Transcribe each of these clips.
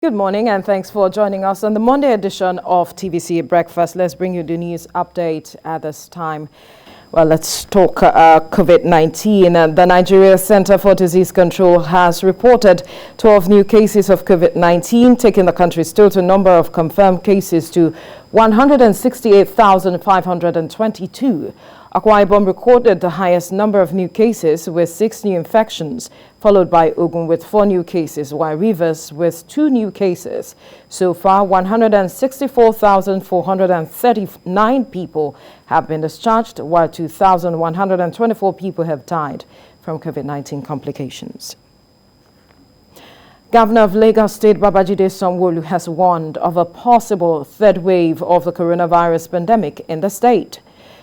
Good morning and thanks for joining us on the Monday edition of TVC Breakfast. Let's bring you the news update at this time. Well, let's talk COVID-19. The Nigeria Center for Disease Control has reported 12 new cases of COVID-19, taking the country's total number of confirmed cases to 168,522. Akwa Ibom recorded the highest number of new cases with 6 new infections, followed by Ogun with 4 new cases, while Rivers with 2 new cases. So far, 164,439 people have been discharged, while 2,124 people have died from COVID-19 complications. Governor of Lagos State Babajide Sanwolu has warned of a possible third wave of the coronavirus pandemic in the state.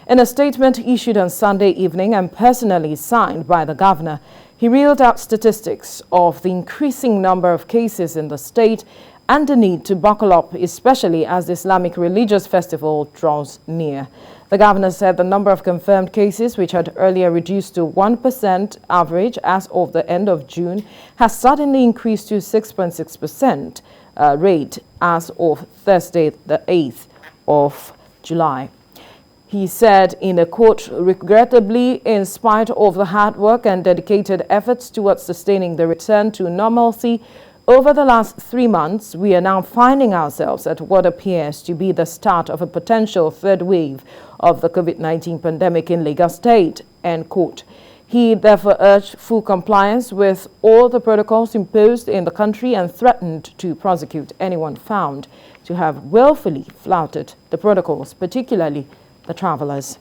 In a statement issued on Sunday evening and personally signed by the governor, he reeled out statistics of the increasing number of cases in the state and the need to buckle up, especially as the Islamic religious festival draws near. The governor said the number of confirmed cases, which had earlier reduced to 1% average as of the end of June, has suddenly increased to 6.6% rate as of Thursday, the 8th of July. He said in a quote, "Regrettably, in spite of the hard work and dedicated efforts towards sustaining the return to normalcy over the last 3 months, we are now finding ourselves at what appears to be the start of a potential third wave of the COVID-19 pandemic in Lagos State," end quote. He therefore urged full compliance with all the protocols imposed in the country and threatened to prosecute anyone found to have willfully flouted the protocols, particularly the travelers.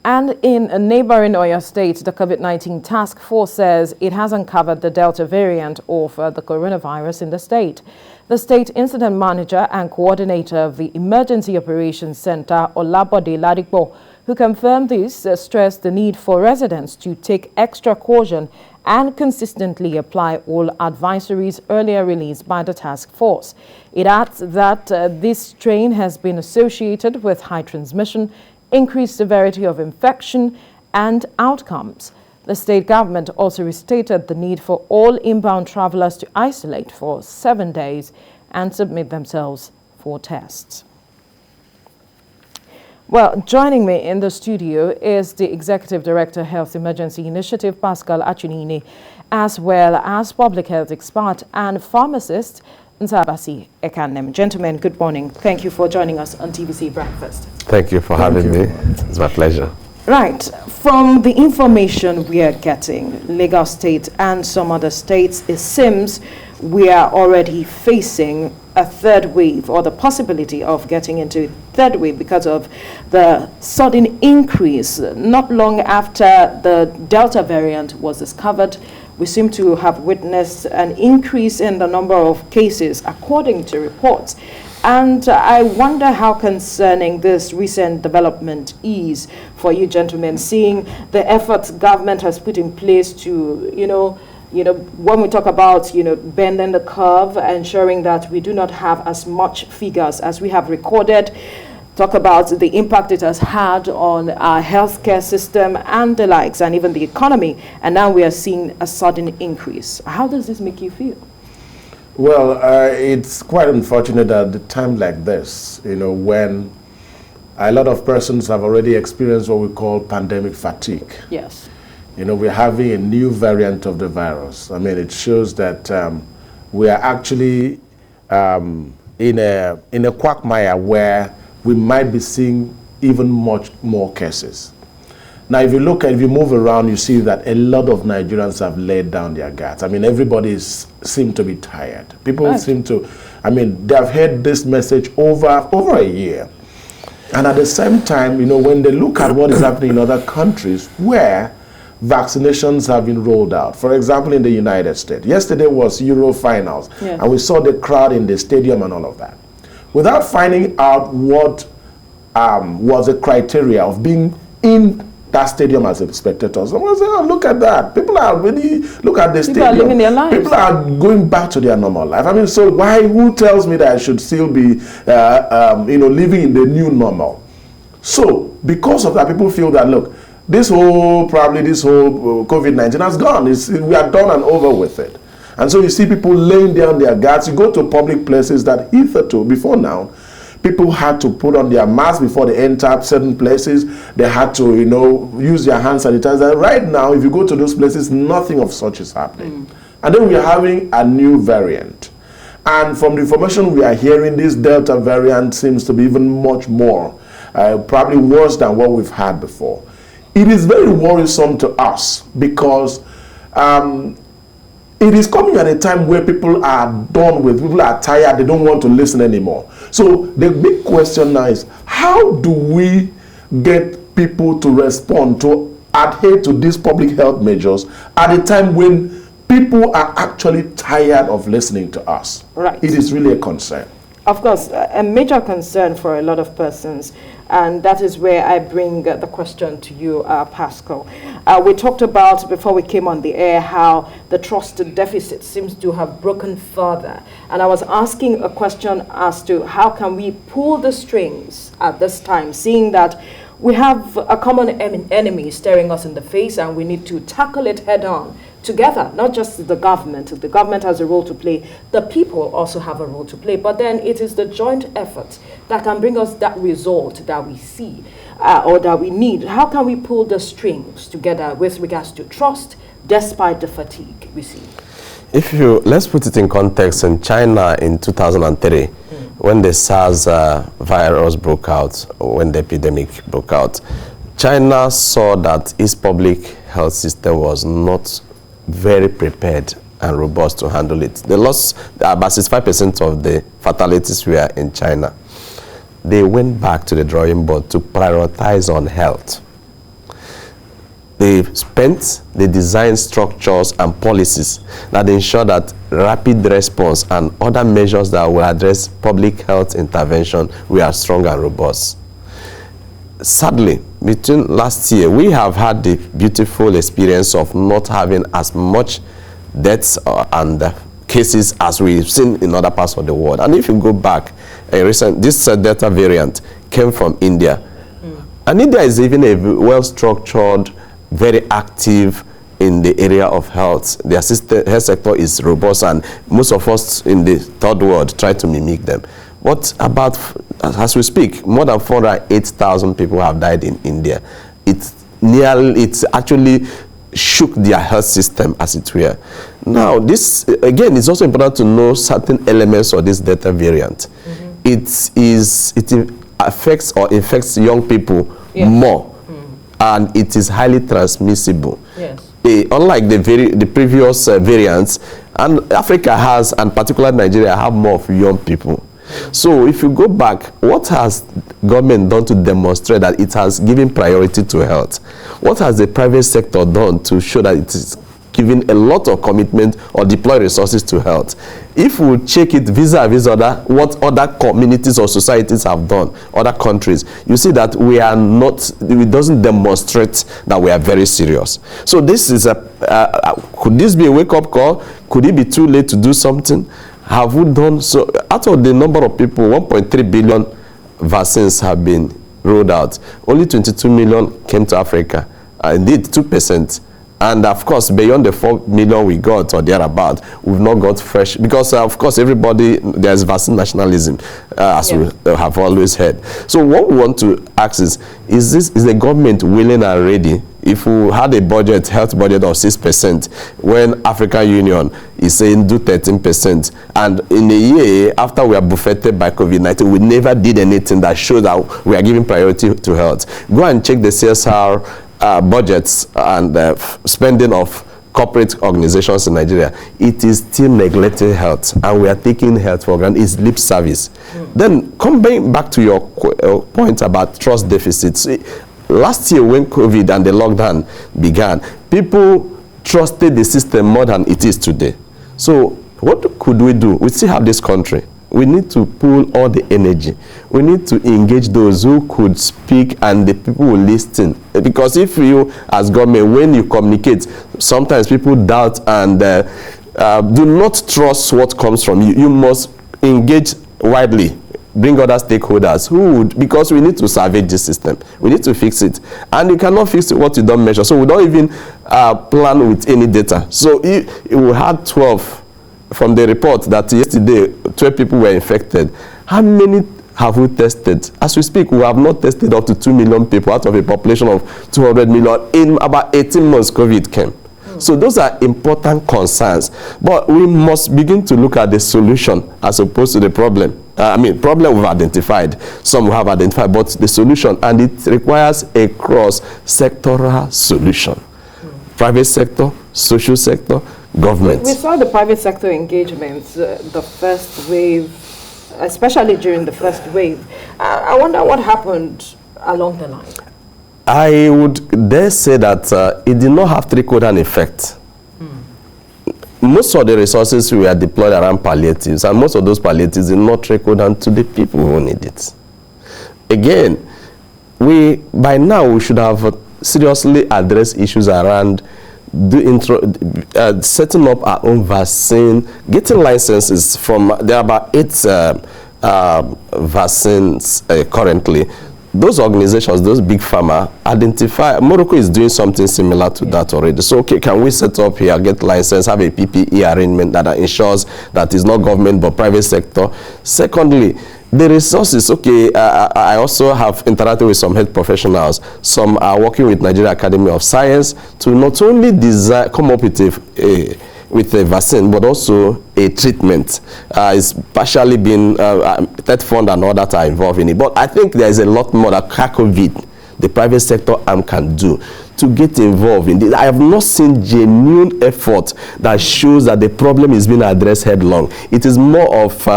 And in a neighboring Oyo State, the COVID-19 task force says it has uncovered the Delta variant of the coronavirus in the state. The state incident manager and coordinator of the Emergency Operations Center, Olabode Ladipo, who confirmed this, stressed the need for residents to take extra caution and consistently apply all advisories earlier released by the task force. It adds that this strain has been associated with high transmission, increased severity of infection, and outcomes. The state government also restated the need for all inbound travelers to isolate for 7 days and submit themselves for tests. Well, joining me in the studio is the Executive Director, Health Emergency Initiative, Pascal Achunini, as well as public health expert and pharmacist, Nzabasi Ekanem. Gentlemen, good morning. Thank you for joining us on TVC Breakfast. Thank you for having me. It's my pleasure. Right. From the information we are getting, Lagos State and some other states, it seems we are already facing a third wave, or the possibility of getting into a third wave, because of the sudden increase not long after the Delta variant was discovered. We seem to have witnessed an increase in the number of cases, according to reports. And I wonder how concerning this recent development is for you gentlemen, seeing the efforts government has put in place to, when we talk about, bending the curve, ensuring that we do not have as much figures as we have recorded, talk about the impact it has had on our healthcare system and the likes, and even the economy. And now we are seeing a sudden increase. How does this make you feel? Well, it's quite unfortunate at a time like this, when a lot of persons have already experienced what we call pandemic fatigue. Yes. We're having a new variant of the virus. I mean, it shows that we are actually in a quagmire where we might be seeing even much more cases. Now, if you move around, you see that a lot of Nigerians have laid down their guards. I mean, everybody seems to be tired. People seem to, they have heard this message over a year. And at the same time, when they look at what is happening in other countries where vaccinations have been rolled out, for example, in the United States. Yesterday was Euro finals, and we saw the crowd in the stadium and all of that. Without finding out what was the criteria of being in that stadium as a spectator. Someone said, "Oh, look at that. People are really, look at the stadium. People are living their lives. People are going back to their normal life." So who tells me that I should still be, living in the new normal? So because of that, people feel that, look, this whole COVID-19 has gone. We are done and over with it. And so you see people laying down their guards. You go to public places that hitherto, before now, people had to put on their masks before they entered certain places. They had to, use their hand sanitizer. Right now, if you go to those places, nothing of such is happening. And then we are having a new variant. And from the information we are hearing, this Delta variant seems to be even much more, probably worse than what we've had before. It is very worrisome to us because it is coming at a time where people are done with, people are tired, they don't want to listen anymore. So the big question now is, how do we get people to respond, to adhere to these public health measures at a time when people are actually tired of listening to us? Right. It is really a concern. Of course, a major concern for a lot of persons, and that is where I bring the question to you, Pascal. We talked about, before we came on the air, how the trust deficit seems to have broken further. And I was asking a question as to how can we pull the strings at this time, seeing that we have a common enemy staring us in the face and we need to tackle it head on together, not just the government. The government has a role to play. The people also have a role to play. But then it is the joint effort that can bring us that result that we see or that we need. How can we pull the strings together with regards to trust despite the fatigue we see? Let's put it in context. In China in 2003, when the SARS virus broke out, when the epidemic broke out, China saw that its public health system was not very prepared and robust to handle it. They lost about 65% of the fatalities were in China. They went back to the drawing board to prioritize on health. They designed structures and policies that ensure that rapid response and other measures that will address public health intervention were strong and robust. Sadly, between last year, we have had the beautiful experience of not having as much deaths and cases as we've seen in other parts of the world. And if you go back, this Delta variant came from India. And India is even a well-structured, very active in the area of health. Their health sector is robust, and most of us in the third world try to mimic them. What about, as we speak, more than 408,000 people have died in India. It's actually shook their health system, as it were. Now, this, again, it's also important to know certain elements of this Delta variant. It affects or infects young people more, and it is highly transmissible. Yes. Unlike the previous variants, and Africa has, and particularly Nigeria, have more of young people. So if you go back, what has government done to demonstrate that it has given priority to health? What has the private sector done to show that it is giving a lot of commitment or deploy resources to health? If we check it vis-a-vis what other communities or societies have done, other countries, you see that we are not, it doesn't demonstrate that we are very serious. So this is could this be a wake-up call? Could it be too late to do something? Have we done so? Out of the number of people, 1.3 billion vaccines have been rolled out. Only 22 million came to Africa. Indeed, 2%. And of course, beyond the 4 million we got or thereabout, we've not got fresh. Because of course, there's vaccine nationalism, as we have always heard. So what we want to ask is the government willing and ready? If we had a health budget of 6%, when African Union is saying do 13%, and in a year after we are buffeted by COVID-19, we never did anything that shows that we are giving priority to health. Go and check the CSR budgets and spending of corporate organizations in Nigeria. It is still neglecting health, and we are taking health for granted. It's lip service. Then coming back to your point about trust deficits. Last year when COVID and the lockdown began, people trusted the system more than it is today. So what could we do? We still have this country. We need to pull all the energy. We need to engage those who could speak and the people will listen. Because if you, as government, when you communicate, sometimes people doubt and do not trust what comes from you. You must engage widely. Bring other stakeholders who would, because we need to salvage this system. We need to fix it. And you cannot fix what you don't measure. So we don't even plan with any data. So we had 12 from the report that yesterday 12 people were infected, how many have we tested? As we speak, we have not tested up to 2 million people out of a population of 200 million. In about 18 months, COVID came. So those are important concerns. But we must begin to look at the solution as opposed to the problem. Problem we've identified, some we have identified, but the solution, and it requires a cross-sectoral solution. Private sector, social sector, government. We saw the private sector engagements, the first wave, especially during the first wave. I wonder what happened along the line. I would dare say that it did not have trickle-down effect. Most of the resources were deployed around palliatives, and most of those palliatives did not trickle down to the people who need it. Again, by now we should have seriously addressed issues around setting up our own vaccine, getting licenses from, there are about 8 vaccines currently. Those organizations, those big pharma, identify, Morocco is doing something similar to that already. So, okay, can we set up here, get license, have a PPE arrangement that ensures that it's not government but private sector? Secondly, the resources, okay, I also have interacted with some health professionals. Some are working with Nigeria Academy of Science to not only come up with a vaccine, but also a treatment. It's partially been, that fund and all that are involved in it. But I think there is a lot more that COVID, the private sector arm, can do to get involved in this. I have not seen genuine effort that shows that the problem is being addressed headlong. It is more of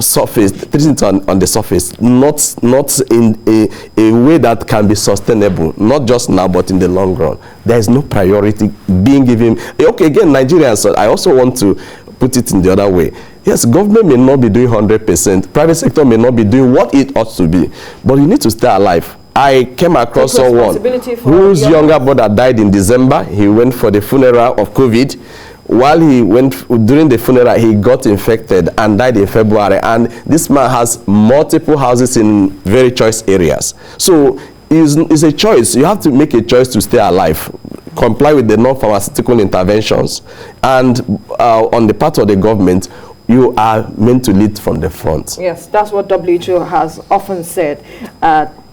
surface, treating it on the surface, not in a way that can be sustainable, not just now, but in the long run. There is no priority being given. Okay, again, Nigerians, I also want to put it in the other way. Yes, government may not be doing 100%, private sector may not be doing what it ought to be, but you need to stay alive. I came across someone whose younger brother died in December. He went for the funeral of COVID. While he went during the funeral, he got infected and died in February. And this man has multiple houses in very choice areas. So it's a choice. You have to make a choice to stay alive, comply with the non-pharmaceutical interventions, and on the part of the government, you are meant to lead from the front. Yes, that's what WHO has often said,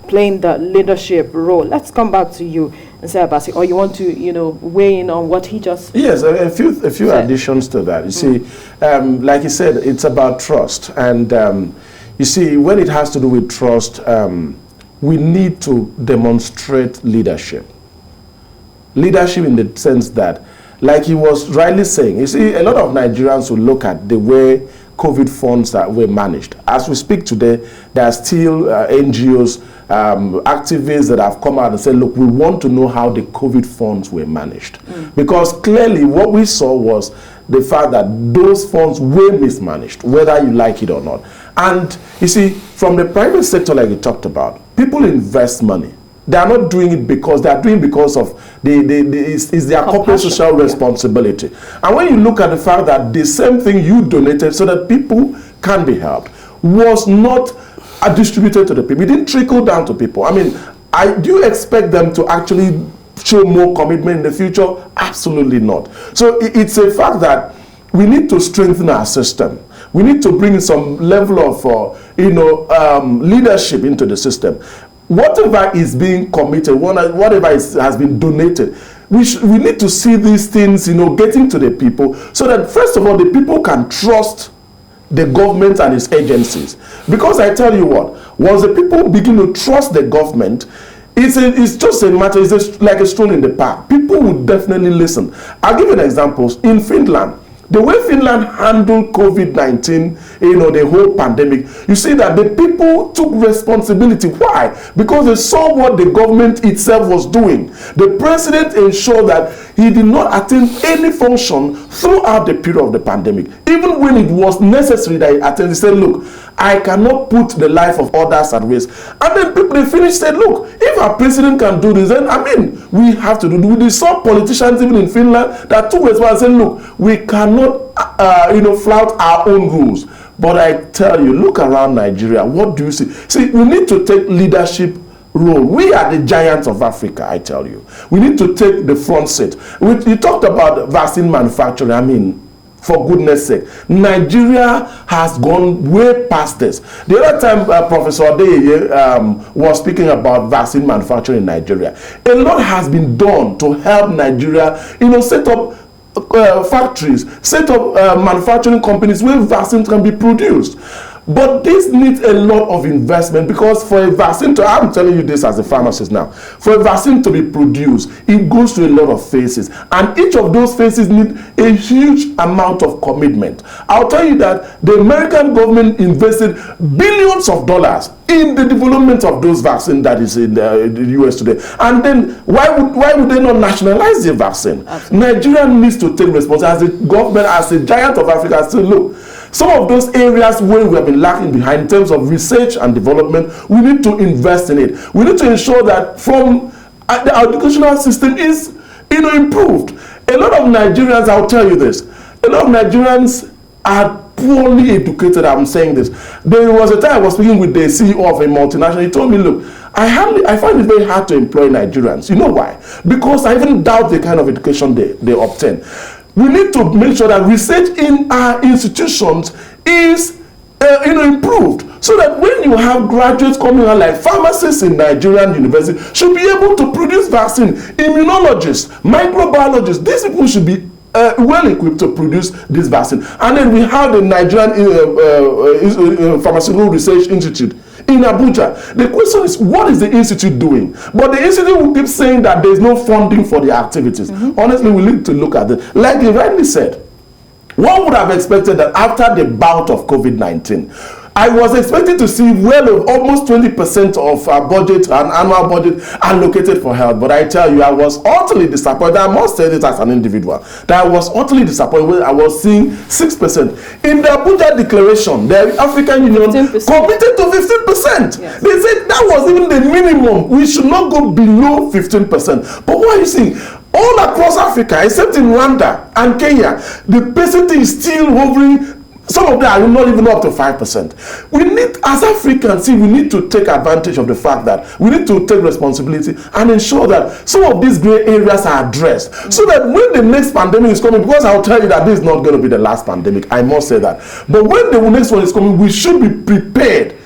playing the leadership role. Let's come back to you, Abasi, or you want to, weigh in on what he just Yes, a few additions to that. You see, like he said, it's about trust. And you see, when it has to do with trust, we need to demonstrate leadership. Leadership in the sense that, like he was rightly saying, you see, a lot of Nigerians will look at the way COVID funds that were managed. As we speak today, there are still NGOs, activists that have come out and said, look, we want to know how the COVID funds were managed. Because clearly what we saw was the fact that those funds were mismanaged, whether you like it or not. And you see, from the private sector, like you talked about, people invest money. They are not doing it because they are doing it because of it's their corporate social responsibility. And when you look at the fact that the same thing you donated so that people can be helped was not distributed to the people, it didn't trickle down to people. I mean, do you expect them to actually show more commitment in the future? Absolutely not. So it's a fact that we need to strengthen our system. We need to bring some level of leadership into the system. Whatever is being committed, whatever has been donated, we need to see these things, getting to the people, so that first of all, the people can trust the government and its agencies. Because I tell you what, once the people begin to trust the government, it's just a matter, it's just like a stroll in the park. People will definitely listen. I'll give you an example. In Finland, the way Finland handled COVID-19, the whole pandemic, you see that the people took responsibility. Why? Because they saw what the government itself was doing. The president ensured that he did not attend any function throughout the period of the pandemic. Even when it was necessary that he attended, he said, look, I cannot put the life of others at risk. And then people, they finished, said, look, if our president can do this, then, we have to do it. We saw politicians even in Finland that took responsibility and said, look, we cannot flout our own rules. But I tell you, look around Nigeria, what do you see? See, we need to take leadership role. We are the giants of Africa, I tell you. We need to take the front seat. You talked about vaccine manufacturing. For goodness sake, Nigeria has gone way past this. The other time Professor Adeyeye was speaking about vaccine manufacturing in Nigeria. A lot has been done to help Nigeria, set up factories, set up manufacturing companies where vaccines can be produced. But this needs a lot of investment, because for a vaccine to, I'm telling you this as a pharmacist now, for a vaccine to be produced, it goes through a lot of phases. And each of those phases need a huge amount of commitment. I'll tell you that the American government invested billions of dollars in the development of those vaccines that is in the US today. And then why would they not nationalize the vaccine? Absolutely. Nigeria needs to take responsibility as a government, as a giant of Africa. So look, some of those areas where we have been lacking behind in terms of research and development, we need to invest in it. We need to ensure that from our educational system is improved. A lot of Nigerians, I'll tell you this, a lot of Nigerians are poorly educated. I'm saying this. There was a time I was speaking with the CEO of a multinational. He told me, look, I find it very hard to employ Nigerians. You know why? Because I even doubt the kind of education they obtain. We need to make sure that research in our institutions is improved, so that when you have graduates coming out like pharmacists in Nigerian university should be able to produce vaccine, immunologists, microbiologists, these people should be well equipped to produce this vaccine. And then we have the Nigerian Pharmaceutical Research Institute in Abuja. The question is, what is the institute doing? But the institute will keep saying that there is no funding for the activities. Honestly, we need to look at it. Like you rightly said, one would have expected that after the bout of COVID-19, I was expecting to see almost 20% of our budget, an annual budget, allocated for health. But I tell you, I was utterly disappointed. I must say this as an individual, that I was utterly disappointed when I was seeing 6%. In the Abuja Declaration, the African Union 15%. Committed to 15%. Yes. They said that was even the minimum. We should not go below 15%. But what are you seeing? All across Africa, except in Rwanda and Kenya, the percentage is still hovering. Some of them are not even up to 5%. We need, as Africans, we need to take advantage of the fact that we need to take responsibility and ensure that some of these gray areas are addressed, so that when the next pandemic is coming, because I'll tell you that this is not going to be the last pandemic, I must say that. But when the next one is coming, we should be prepared,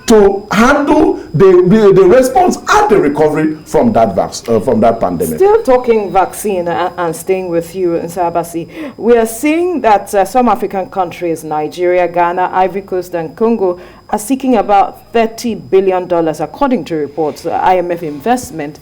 to handle the response and the recovery from that pandemic. Still talking vaccine and staying with you, Nsabasi, we are seeing that some African countries, Nigeria, Ghana, Ivory Coast, and Congo, are seeking about $30 billion, according to reports, IMF investment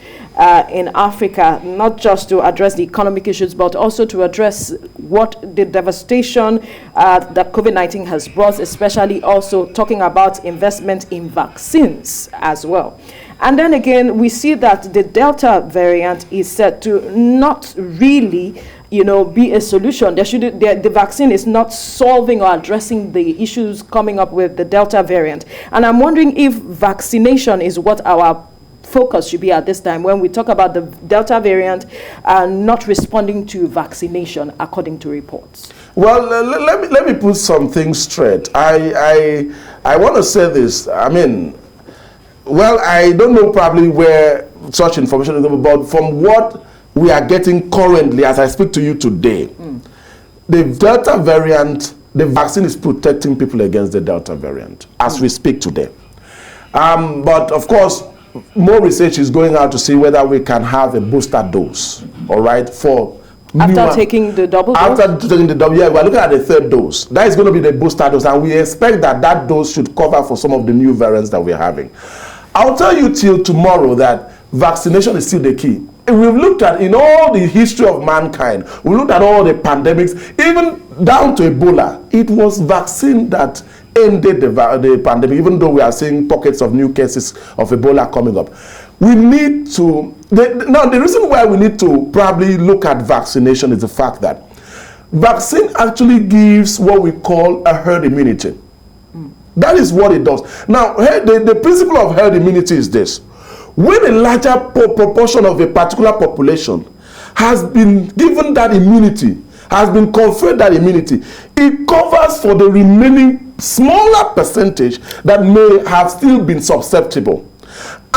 in Africa, not just to address the economic issues, but also to address what the devastation that COVID-19 has brought, especially also talking about investment in vaccines as well. And then again, we see that the Delta variant is said to not really be a solution. The vaccine is not solving or addressing the issues coming up with the Delta variant. And I'm wondering if vaccination is what our focus should be at this time when we talk about the Delta variant and not responding to vaccination, according to reports. Well, let me put some things straight. I want to say this. I mean, well, I don't know probably where such information is coming, but from what we are getting currently, as I speak to you today, the Delta variant, the vaccine is protecting people against the Delta variant as we speak today. But of course, more research is going out to see whether we can have a booster dose, all right, for after taking the double dose? After taking the double, yeah, we're looking at the third dose. That is going to be the booster dose, and we expect that dose should cover for some of the new variants that we're having. I'll tell you till tomorrow that vaccination is still the key. We've looked at, in all the history of mankind, we looked at all the pandemics, even down to Ebola. It was vaccine that ended the pandemic, even though we are seeing pockets of new cases of Ebola coming up. We need to, the reason why we need to probably look at vaccination is the fact that vaccine actually gives what we call a herd immunity. That is what it does. Now, the principle of herd immunity is this. When a larger proportion of a particular population has been given that immunity, has been conferred that immunity, it covers for the remaining smaller percentage that may have still been susceptible.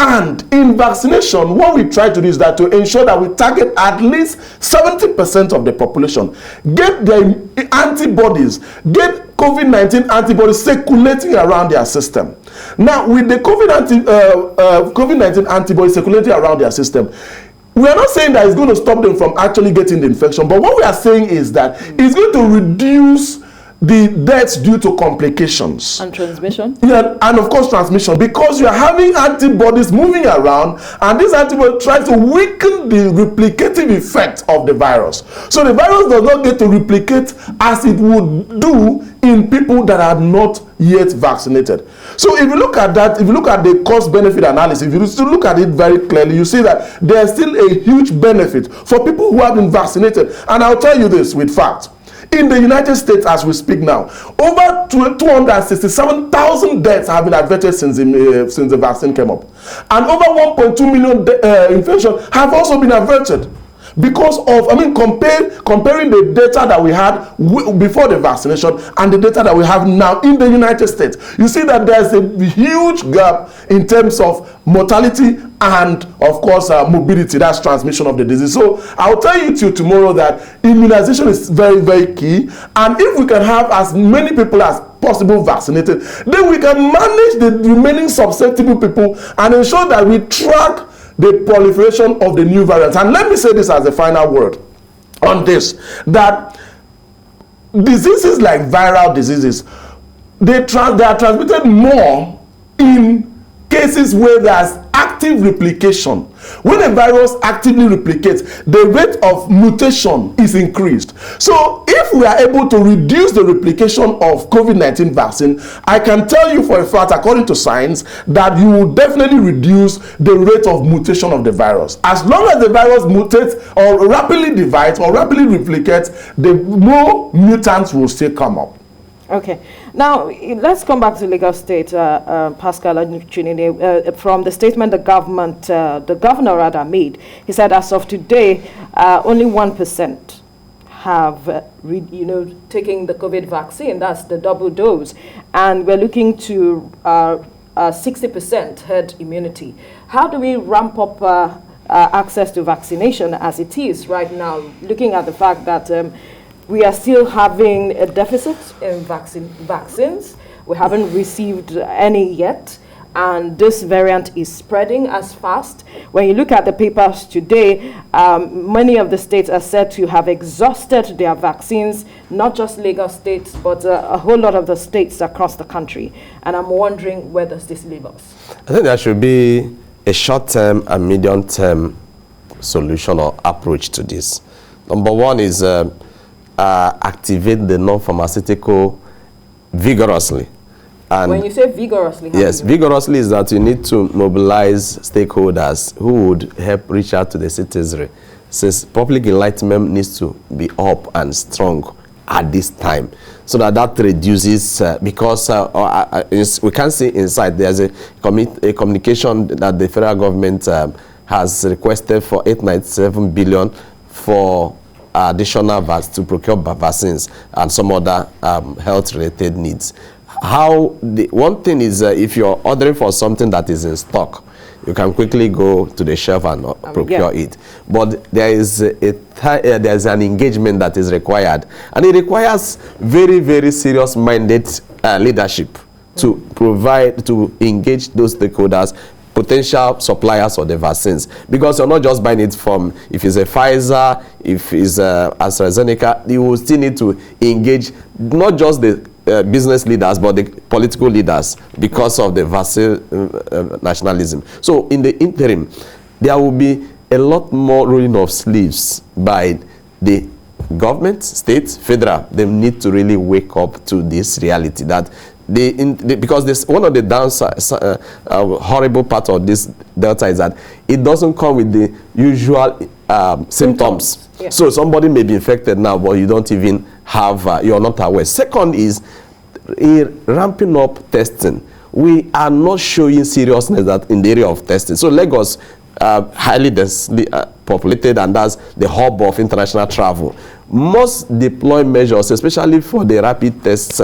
And in vaccination, what we try to do is that to ensure that we target at least 70% of the population, get their antibodies, get COVID-19 antibodies circulating around their system. Now, with the COVID-19 antibodies circulating around their system, we are not saying that it's going to stop them from actually getting the infection, but what we are saying is that it's going to reduce the deaths due to complications and transmission. Yeah, and of course transmission, because you are having antibodies moving around, and these antibodies try to weaken the replicative effect of the virus. So the virus does not get to replicate as it would do in people that are not yet vaccinated. So if you look at that, if you look at the cost-benefit analysis, if you still look at it very clearly, you see that there's still a huge benefit for people who have been vaccinated. And I'll tell you this with facts. In the United States, as we speak now, over 267,000 deaths have been averted since the vaccine came up. And over 1.2 million infections have also been averted. Because of, comparing the data that we had before the vaccination and the data that we have now in the United States, you see that there's a huge gap in terms of mortality and, of course, mobility, that's transmission of the disease. So I'll tell you till tomorrow that immunization is very, very key. And if we can have as many people as possible vaccinated, then we can manage the remaining susceptible people and ensure that we track the proliferation of the new variants. And let me say this as a final word on this, that diseases like viral diseases, they are transmitted more in cases where there's active replication. When a virus actively replicates, the rate of mutation is increased. So if we are able to reduce the replication of COVID-19 vaccine, I can tell you for a fact, according to science, that you will definitely reduce the rate of mutation of the virus. As long as the virus mutates or rapidly divides or rapidly replicates, the more mutants will still come up. Okay. Now, let's come back to Lagos State, Pascal Chinine. From the statement the governor rather made, he said as of today, only 1% have, taken the COVID vaccine. That's the double dose. And we're looking to 60% herd immunity. How do we ramp up access to vaccination as it is right now, looking at the fact that we are still having a deficit in vaccines. We haven't received any yet, and this variant is spreading as fast. When you look at the papers today, many of the states are said to have exhausted their vaccines, not just Lagos State, but a whole lot of the states across the country. And I'm wondering, where does this leave us? I think there should be a short-term and medium-term solution or approach to this. Number one is activate the non-pharmaceutical vigorously. And when you say vigorously, yes, vigorously is that you need to mobilize stakeholders who would help reach out to the citizenry. Since public enlightenment needs to be up and strong at this time, so that reduces, because we can see inside there's a communication that the federal government has requested for 897 billion for additional to procure vaccines and some other health-related needs. One thing is, if you're ordering for something that is in stock, you can quickly go to the shelf and procure it. But there is there's an engagement that is required, and it requires very, very serious-minded leadership to engage those stakeholders, potential suppliers of the vaccines, because you're not just buying it from, if it's a Pfizer, if it's AstraZeneca, you will still need to engage not just the business leaders, but the political leaders, because of the vaccine nationalism. So in the interim, there will be a lot more rolling of sleeves by the government, state, federal. They need to really wake up to this reality that because this one of the downside, horrible part of this Delta is that it doesn't come with the usual symptoms. Yeah. So somebody may be infected now, but you don't even have, you're not aware. Second is ramping up testing. We are not showing seriousness that in the area of testing. So Lagos, highly densely populated, and that's the hub of international travel. Must deploy measures, especially for the rapid test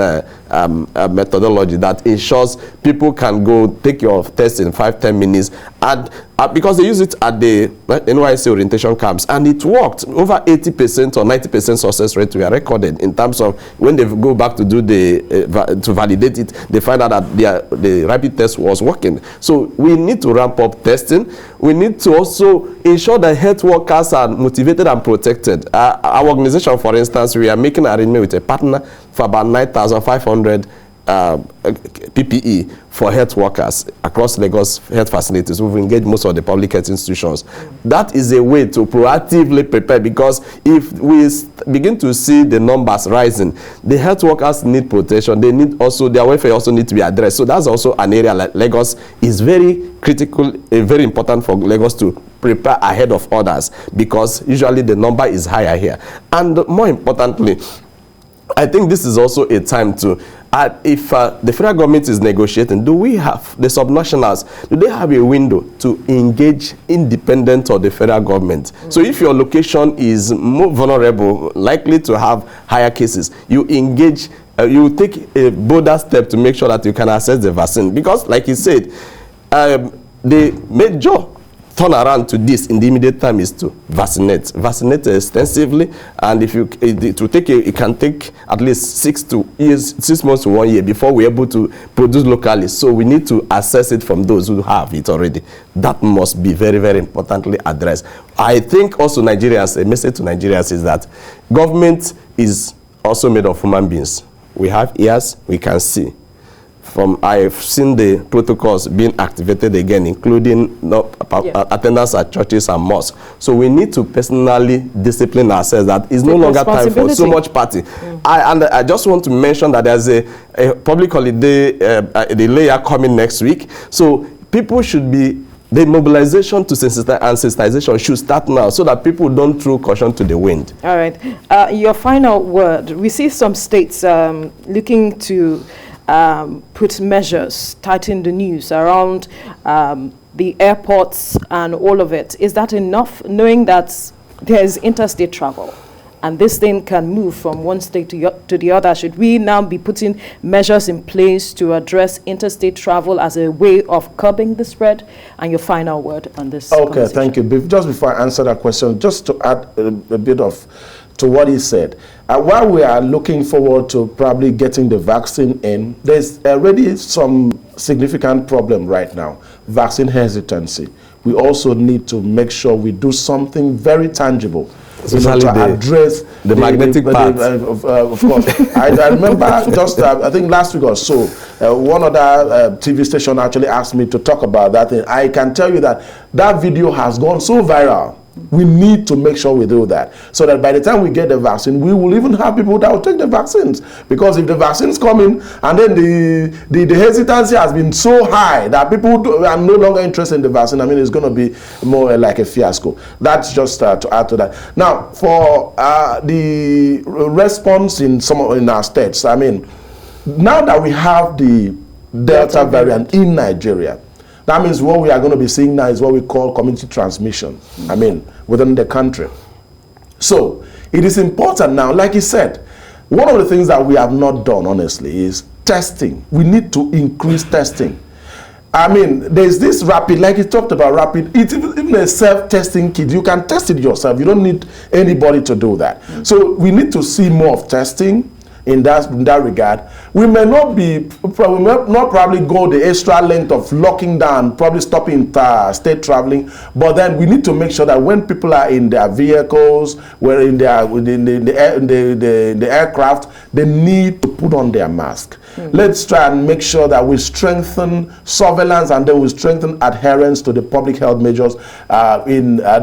methodology that ensures people can go take your test in 5-10 minutes And because they use it at the NYSC orientation camps, and it worked. Over 80% or 90% success rate were recorded in terms of when they go back to do to validate it, they find out that the rapid test was working. So we need to ramp up testing. We need to also ensure that health workers are motivated and protected. Our organization, for instance, we are making an arrangement with a partner for about 9,500 PPE for health workers across Lagos health facilities. We've engaged most of the public health institutions. That is a way to proactively prepare, because if we begin to see the numbers rising, the health workers need protection. They need also, their welfare also need to be addressed. So that's also an area like Lagos is very critical, very important for Lagos to prepare ahead of others, because usually the number is higher here. And more importantly, I think this is also a time to, if the federal government is negotiating, do we have, the subnationals, do they have a window to engage independent of the federal government? So if your location is more vulnerable, likely to have higher cases, you engage, you take a bolder step to make sure that you can access the vaccine. Because like you said, the major turn around to this in the immediate time is to vaccinate extensively, and if you it can take at least 6 months to 1 year before we're able to produce locally. So we need to assess it from those who have it already. That must be very, very importantly addressed. I think also Nigerians, a message to Nigerians is that government is also made of human beings. We have ears, we can see. I've seen the protocols being activated again, including attendance at churches and mosques. So we need to personally discipline ourselves. That is no longer time for so much party. I just want to mention that there's a public holiday, the layer coming next week. So people should be, the mobilization to sensitization should start now, so that people don't throw caution to the wind. All right. Your final word. We see some states looking to put measures, tighten the news around the airports and all of it. Is that enough, knowing that there's interstate travel and this thing can move from one state to the other? Should we now be putting measures in place to address interstate travel as a way of curbing the spread? And your final word on this. Okay, thank you. Just before I answer that question, just to add a bit to what he said. While we are looking forward to probably getting the vaccine in, there's already some significant problem right now, vaccine hesitancy. We also need to make sure we do something very tangible to address the magnetic part. Of course. I remember just, I think last week or so, one other TV station actually asked me to talk about that thing. I can tell you that that video has gone so viral. We need to make sure we do that, so that by the time we get the vaccine, we will even have people that will take the vaccines. Because if the vaccines come in and then the hesitancy has been so high that people are no longer interested in the vaccine, I mean, it's going to be more like a fiasco. That's just to add to that. Now, for the response in our states, I mean, now that we have the Delta variant in Nigeria, that means what we are going to be seeing now is what we call community transmission, I mean, within the country. So it is important now, like he said, one of the things that we have not done, honestly, is testing. We need to increase testing. I mean, there's this rapid, like he talked about rapid, it's even a self-testing kit. You can test it yourself. You don't need anybody to do that. So we need to see more of testing. In that regard, we may not probably go the extra length of locking down, probably stopping state traveling, but then we need to make sure that when people are in their vehicles, within the aircraft, they need to put on their mask. Let's try and make sure that we strengthen surveillance, and then we strengthen adherence to the public health measures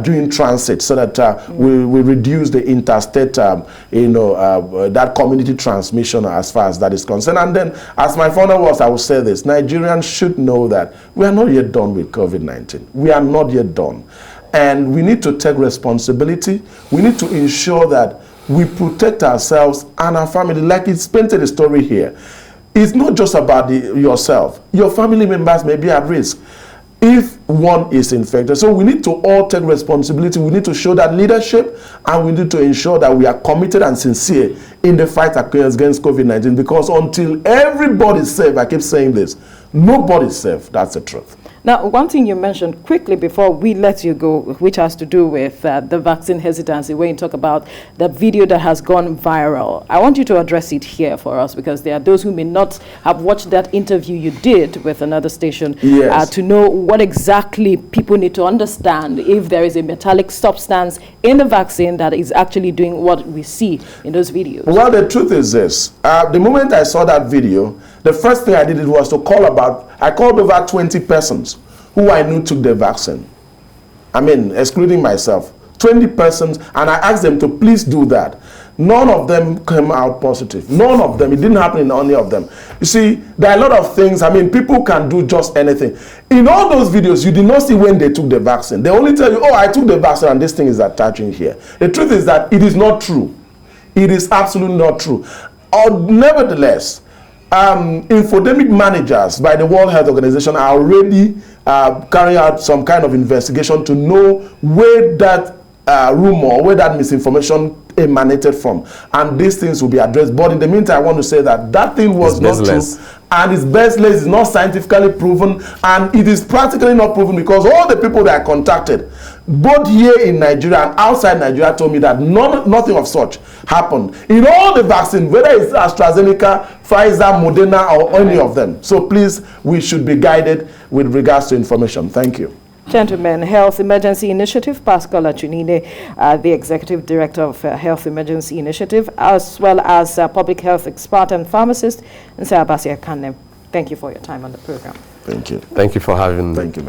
during transit, so that we reduce the interstate, that community transmission as far as that is concerned. And then, as my final words, I will say this: Nigerians should know that we are not yet done with COVID-19. We are not yet done, and we need to take responsibility. We need to ensure that we protect ourselves and our family. Like it's painted a story here. It's not just about yourself. Your family members may be at risk if one is infected. So we need to all take responsibility. We need to show that leadership, and we need to ensure that we are committed and sincere in the fight against COVID-19, because until everybody's safe, I keep saying this, nobody's safe. That's the truth. Now, one thing you mentioned quickly before we let you go, which has to do with the vaccine hesitancy, when you talk about the video that has gone viral. I want you to address it here for us, because there are those who may not have watched that interview you did with another station, yes, to know what exactly people need to understand if there is a metallic substance in the vaccine that is actually doing what we see in those videos. Well, the truth is this. The moment I saw that video, the first thing I did was to I called over 20 persons who I knew took the vaccine. I mean, excluding myself. 20 persons, and I asked them to please do that. None of them came out positive. None of them. It didn't happen in any of them. You see, there are a lot of things. I mean, people can do just anything. In all those videos, you did not see when they took the vaccine. They only tell you, oh, I took the vaccine and this thing is attaching here. The truth is that it is not true. It is absolutely not true. Nevertheless, infodemic managers by the World Health Organization are already carrying out some kind of investigation to know where that rumor, where that misinformation emanated from, and these things will be addressed. But in the meantime, I want to say that that thing was not true, and it's baseless, it's not scientifically proven, and it is practically not proven, because all the people that I contacted, both here in Nigeria and outside Nigeria, told me that nothing of such happened in all the vaccines, whether it's AstraZeneca, Pfizer, Moderna, or any of them. So please, we should be guided with regards to information. Thank you. Gentlemen, Health Emergency Initiative, Pascal Achunine, the Executive Director of Health Emergency Initiative, as well as Public Health Expert and Pharmacist, and Sir Abasia Kanem. Thank you for your time on the program. Thank you. Thank you for having me. Thank you.